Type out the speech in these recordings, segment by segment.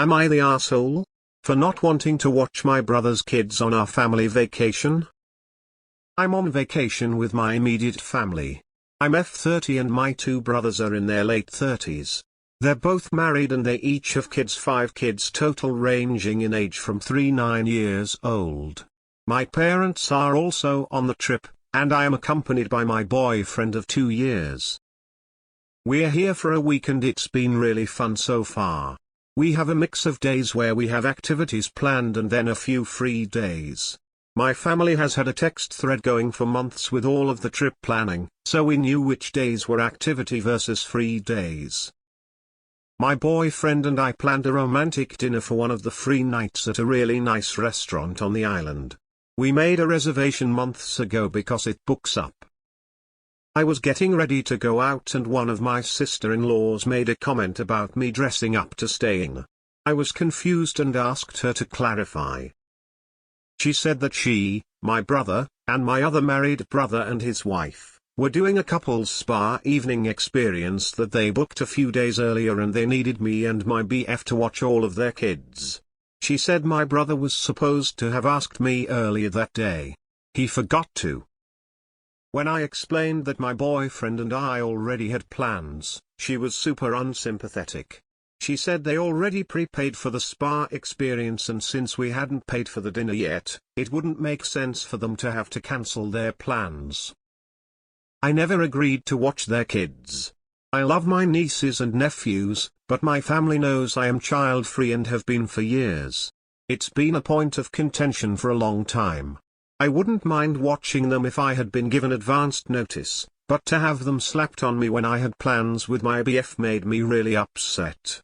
Am I the asshole? For not wanting to watch my brother's kids on our family vacation? I'm on vacation with my immediate family. I'm F30 and my two brothers are in their late 30s. They're both married and they each have kids, 5 kids total, ranging in age from 3 to 9 years old. My parents are also on the trip, and I am accompanied by my boyfriend of 2 years. We're here for a week and it's been really fun so far. We have a mix of days where we have activities planned and then a few free days. My family has had a text thread going for months with all of the trip planning, so we knew which days were activity versus free days. My boyfriend and I planned a romantic dinner for one of the free nights at a really nice restaurant on the island. We made a reservation months ago because it books up. I was getting ready to go out and one of my sister-in-laws made a comment about me dressing up to stay in. I was confused and asked her to clarify. She said that she, my brother, and my other married brother and his wife, were doing a couple's spa evening experience that they booked a few days earlier and they needed me and my BF to watch all of their kids. She said my brother was supposed to have asked me earlier that day. He forgot to. When I explained that my boyfriend and I already had plans, she was super unsympathetic. She said they already prepaid for the spa experience and since we hadn't paid for the dinner yet, it wouldn't make sense for them to have to cancel their plans. I never agreed to watch their kids. I love my nieces and nephews, but my family knows I am child-free and have been for years. It's been a point of contention for a long time. I wouldn't mind watching them if I had been given advanced notice, but to have them slapped on me when I had plans with my BF made me really upset.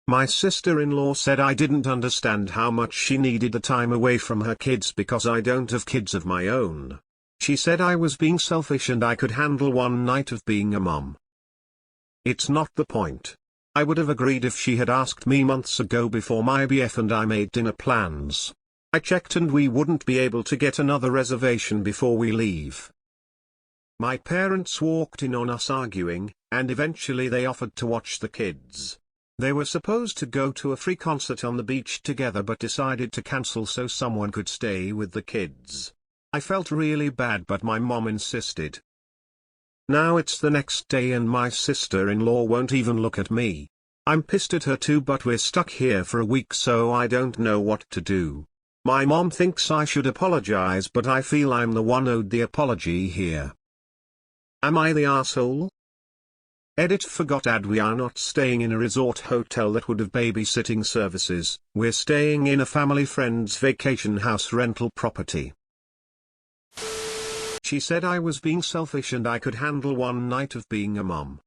My sister-in-law said I didn't understand how much she needed the time away from her kids because I don't have kids of my own. She said I was being selfish and I could handle one night of being a mom. It's not the point. I would have agreed if she had asked me months ago before my BF and I made dinner plans. I checked and we wouldn't be able to get another reservation before we leave. My parents walked in on us arguing, and eventually they offered to watch the kids. They were supposed to go to a free concert on the beach together but decided to cancel so someone could stay with the kids. I felt really bad but my mom insisted. Now it's the next day and my sister-in-law won't even look at me. I'm pissed at her too but we're stuck here for a week so I don't know what to do. My mom thinks I should apologize but I feel I'm the one owed the apology here. Am I the asshole? Edit forgot ad. We are not staying in a resort hotel that would have babysitting services, we're staying in a family friend's vacation house rental property. She said I was being selfish and I could handle one night of being a mom.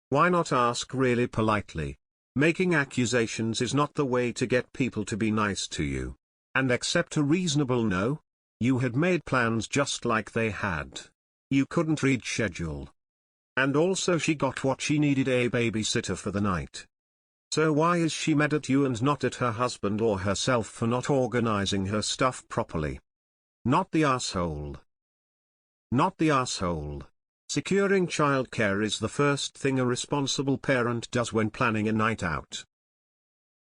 Why not ask really politely? Making accusations is not the way to get people to be nice to you. And accept a reasonable no? You had made plans just like they had. You couldn't read schedule. And also she got what she needed, a babysitter for the night. So why is she mad at you and not at her husband or herself for not organizing her stuff properly? Not the asshole. Not the asshole. Securing childcare is the first thing a responsible parent does when planning a night out.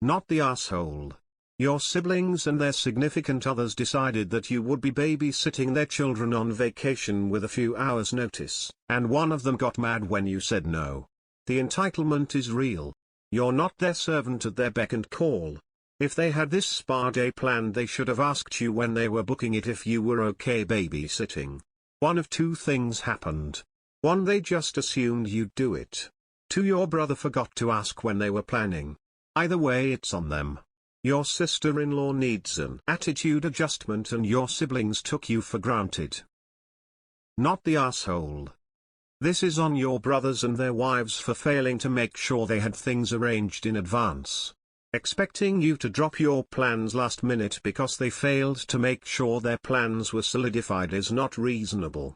Not the asshole. Your siblings and their significant others decided that you would be babysitting their children on vacation with a few hours' notice, and one of them got mad when you said no. The entitlement is real. You're not their servant at their beck and call. If they had this spa day planned, they should have asked you when they were booking it if you were okay babysitting. One of two things happened. 1. They just assumed you'd do it. 2. Your brother forgot to ask when they were planning. Either way, it's on them. Your sister-in-law needs an attitude adjustment and your siblings took you for granted. Not the asshole. This is on your brothers and their wives for failing to make sure they had things arranged in advance. Expecting you to drop your plans last minute because they failed to make sure their plans were solidified is not reasonable.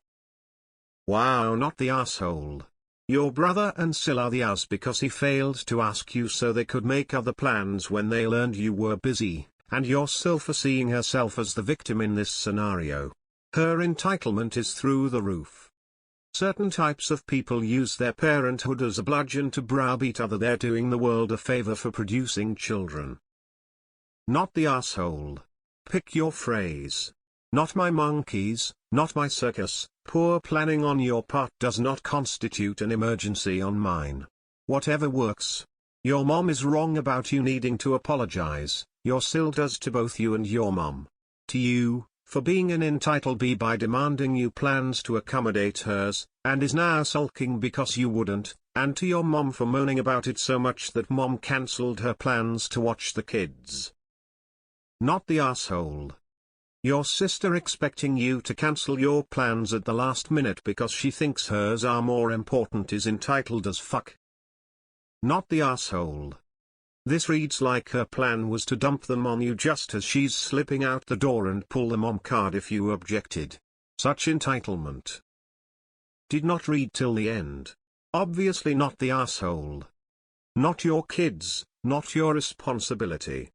Wow, not the asshole. Your brother and Sil are the ass because he failed to ask you so they could make other plans when they learned you were busy, and you're Sil for seeing herself as the victim in this scenario. Her entitlement is through the roof. Certain types of people use their parenthood as a bludgeon to browbeat other. They're doing the world a favor for producing children. Not the asshole. Pick your phrase. Not my monkeys, not my circus. Poor planning on your part does not constitute an emergency on mine. Whatever works. Your mom is wrong about you needing to apologize. Your sil does to both you and your mom. To you, for being an entitled bee by demanding you plans to accommodate hers, and is now sulking because you wouldn't, and to your mom for moaning about it so much that mom cancelled her plans to watch the kids. Not the asshole. Your sister expecting you to cancel your plans at the last minute because she thinks hers are more important is entitled as fuck. Not the asshole. This reads like her plan was to dump them on you just as she's slipping out the door and pull the mom card if you objected. Such entitlement. Did not read till the end. Obviously not the asshole. Not your kids, not your responsibility.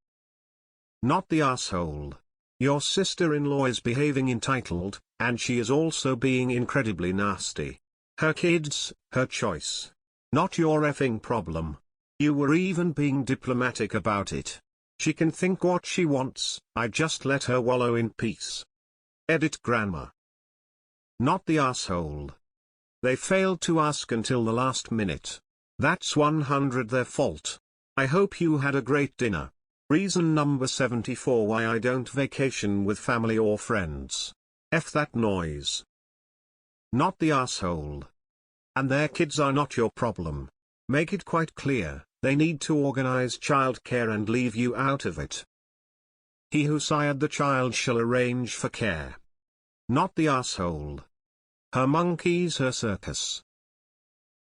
Not the asshole. Your sister-in-law is behaving entitled, and she is also being incredibly nasty. Her kids, her choice. Not your effing problem. You were even being diplomatic about it. She can think what she wants, I just let her wallow in peace. Edit grammar. Not the asshole. They failed to ask until the last minute. That's 100 their fault. I hope you had a great dinner. Reason number 74 why I don't vacation with family or friends. F that noise. Not the asshole. And their kids are not your problem. Make it quite clear, they need to organize childcare and leave you out of it. He who sired the child shall arrange for care. Not the asshole. Her monkeys, her circus.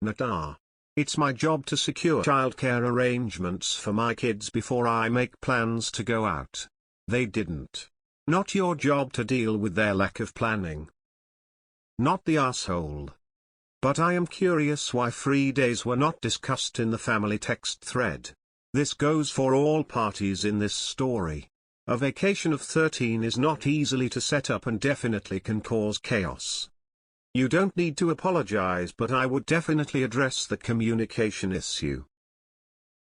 Not It's my job to secure childcare arrangements for my kids before I make plans to go out. They didn't. Not your job to deal with their lack of planning. Not the asshole. But I am curious why free days were not discussed in the family text thread. This goes for all parties in this story. A vacation of 13 is not easily to set up and definitely can cause chaos. You don't need to apologize, but I would definitely address the communication issue.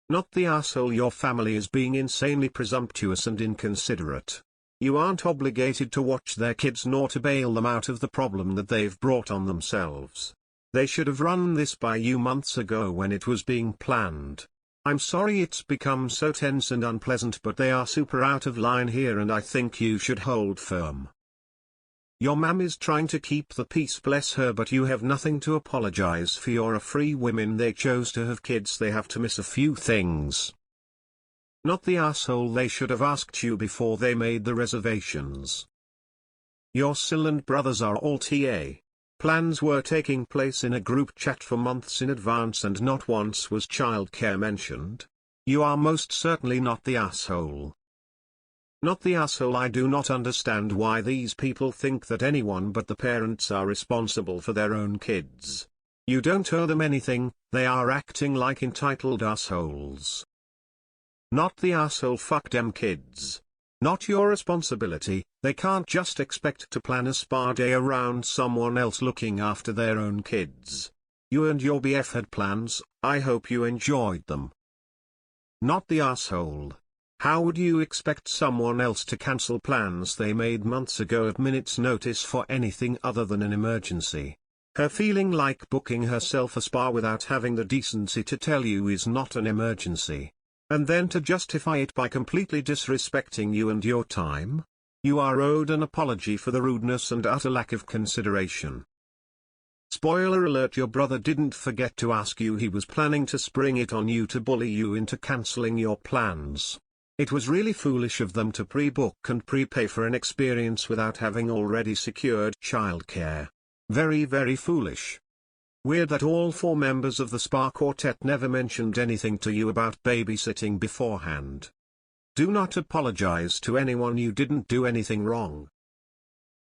Not the asshole. Your family is being insanely presumptuous and inconsiderate. You aren't obligated to watch their kids nor to bail them out of the problem that they've brought on themselves. They should have run this by you months ago when it was being planned. I'm sorry it's become so tense and unpleasant, but they are super out of line here and I think you should hold firm. Your mum is trying to keep the peace, bless her, but you have nothing to apologize for. You're a free women. They chose to have kids. They have to miss a few things. Not the asshole. They should have asked you before they made the reservations. Your sil and brothers are all TA. Plans were taking place in a group chat for months in advance and not once was childcare mentioned. You are most certainly not the asshole. Not the asshole. I do not understand why these people think that anyone but the parents are responsible for their own kids. You don't owe them anything, they are acting like entitled assholes. Not the asshole. Fuck them kids. Not your responsibility. They can't just expect to plan a spa day around someone else looking after their own kids. You and your BF had plans, I hope you enjoyed them. Not the asshole. How would you expect someone else to cancel plans they made months ago at minutes' notice for anything other than an emergency? Her feeling like booking herself a spa without having the decency to tell you is not an emergency. And then to justify it by completely disrespecting you and your time? You are owed an apology for the rudeness and utter lack of consideration. Spoiler alert: your brother didn't forget to ask you. He was planning to spring it on you to bully you into cancelling your plans. It was really foolish of them to pre-book and prepay for an experience without having already secured childcare. Very, very foolish. Weird that all 4 members of the spa quartet never mentioned anything to you about babysitting beforehand. Do not apologize to anyone. You didn't do anything wrong.